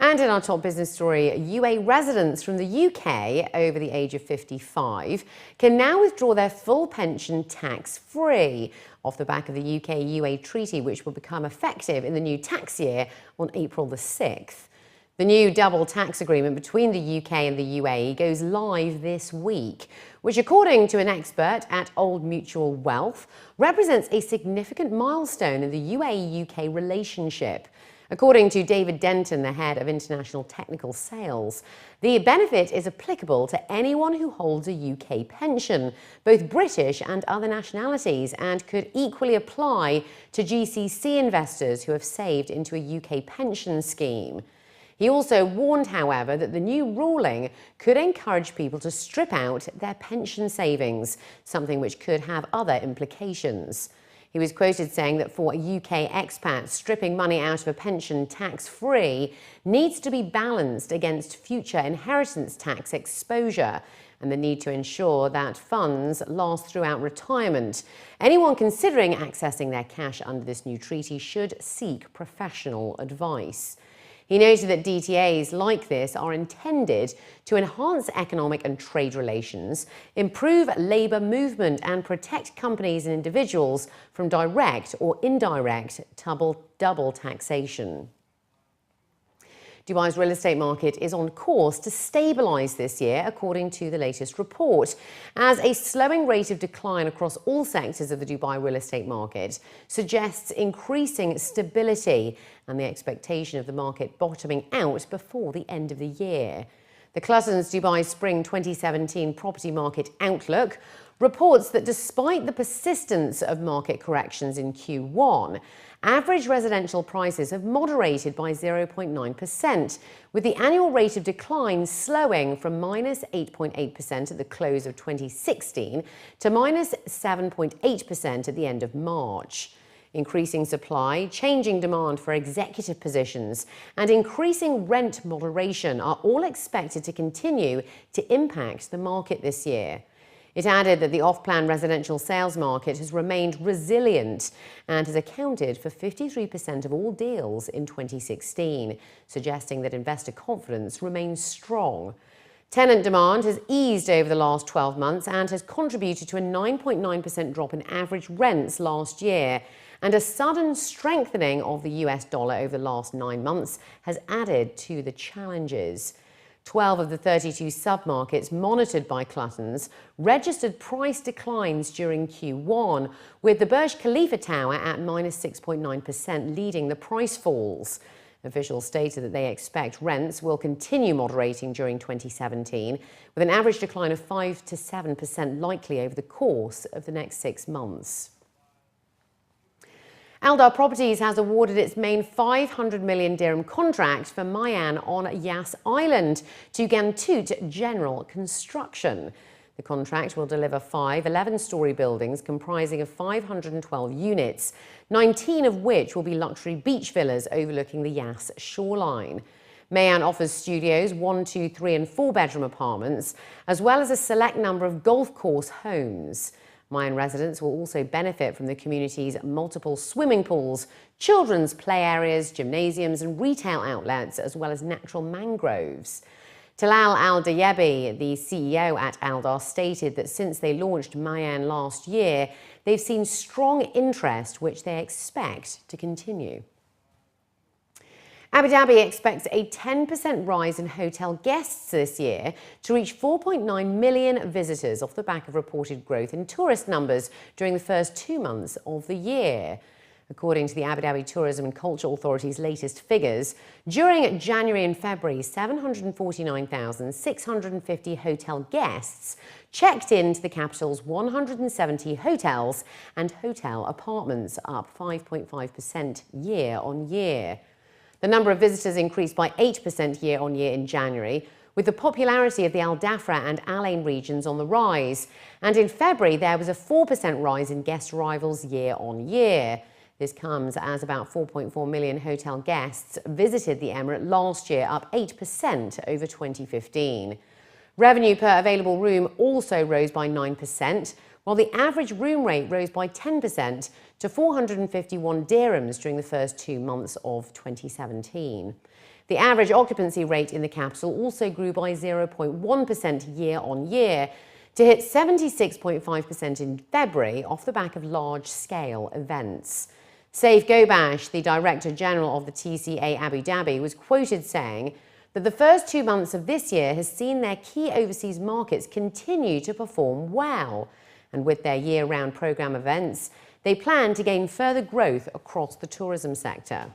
And in our top business story, UAE residents from the UK over the age of 55 can now withdraw their full pension tax-free off the back of the UK-UAE treaty, which will become effective in the new tax year on April the 6th. The new double tax agreement between the UK and the UAE goes live this week, which, according to an expert at Old Mutual Wealth, represents a significant milestone in the UAE-UK relationship. According to David Denton, the head of international technical sales, the benefit is applicable to anyone who holds a UK pension, both British and other nationalities, and could equally apply to GCC investors who have saved into a UK pension scheme. He also warned, however, that the new ruling could encourage people to strip out their pension savings, something which could have other implications. He was quoted saying that for UK expats, stripping money out of a pension tax-free needs to be balanced against future inheritance tax exposure and the need to ensure that funds last throughout retirement. Anyone considering accessing their cash under this new treaty should seek professional advice. He noted that DTAs like this are intended to enhance economic and trade relations, improve labour movement and protect companies and individuals from direct or indirect double taxation. Dubai's real estate market is on course to stabilise this year, according to the latest report, as a slowing rate of decline across all sectors of the Dubai real estate market suggests increasing stability and the expectation of the market bottoming out before the end of the year. The Clutton's Dubai Spring 2017 Property Market Outlook reports that despite the persistence of market corrections in Q1, average residential prices have moderated by 0.9%, with the annual rate of decline slowing from minus 8.8% at the close of 2016 to minus 7.8% at the end of March. Increasing supply, changing demand for executive positions, and increasing rent moderation are all expected to continue to impact the market this year. It added that the off-plan residential sales market has remained resilient and has accounted for 53% of all deals in 2016, suggesting that investor confidence remains strong. Tenant demand has eased over the last 12 months and has contributed to a 9.9% drop in average rents last year, and a sudden strengthening of the US dollar over the last 9 months has added to the challenges. 12 of the 32 sub-markets monitored by Clutton's registered price declines during Q1, with the Burj Khalifa Tower at minus 6.9% leading the price falls. Officials stated that they expect rents will continue moderating during 2017, with an average decline of 5 to 7% likely over the course of the next 6 months. Aldar Properties has awarded its main 500 million dirham contract for Mayan on Yas Island to Gantut General Construction. The contract will deliver 5 11-storey buildings comprising of 512 units, 19 of which will be luxury beach villas overlooking the Yas shoreline. Mayan offers studios, 1, 2, 3 and 4-bedroom apartments, as well as a select number of golf course homes. Mayan residents will also benefit from the community's multiple swimming pools, children's play areas, gymnasiums and retail outlets, as well as natural mangroves. Talal Al-Dayebi, the CEO at Aldar, stated that since they launched Mayan last year, they've seen strong interest, which they expect to continue. Abu Dhabi expects a 10% rise in hotel guests this year to reach 4.9 million visitors off the back of reported growth in tourist numbers during the first 2 months of the year. According to the Abu Dhabi Tourism and Culture Authority's latest figures, during January and February, 749,650 hotel guests checked into the capital's 170 hotels and hotel apartments, up 5.5% year on year. The number of visitors increased by 8% year on year in January, with the popularity of the Al Dhafra and Al Ain regions on the rise. And in February, there was a 4% rise in guest arrivals year on year. This comes as about 4.4 million hotel guests visited the Emirate last year, up 8% over 2015. Revenue per available room also rose by 9%, while the average room rate rose by 10% to 451 dirhams during the first 2 months of 2017. The average occupancy rate in the capital also grew by 0.1% year-on-year to hit 76.5% in February off the back of large-scale events. Saif Gobash, the Director General of the TCA Abu Dhabi, was quoted saying that the first 2 months of this year has seen their key overseas markets continue to perform well. And with their year-round programme events, they plan to gain further growth across the tourism sector.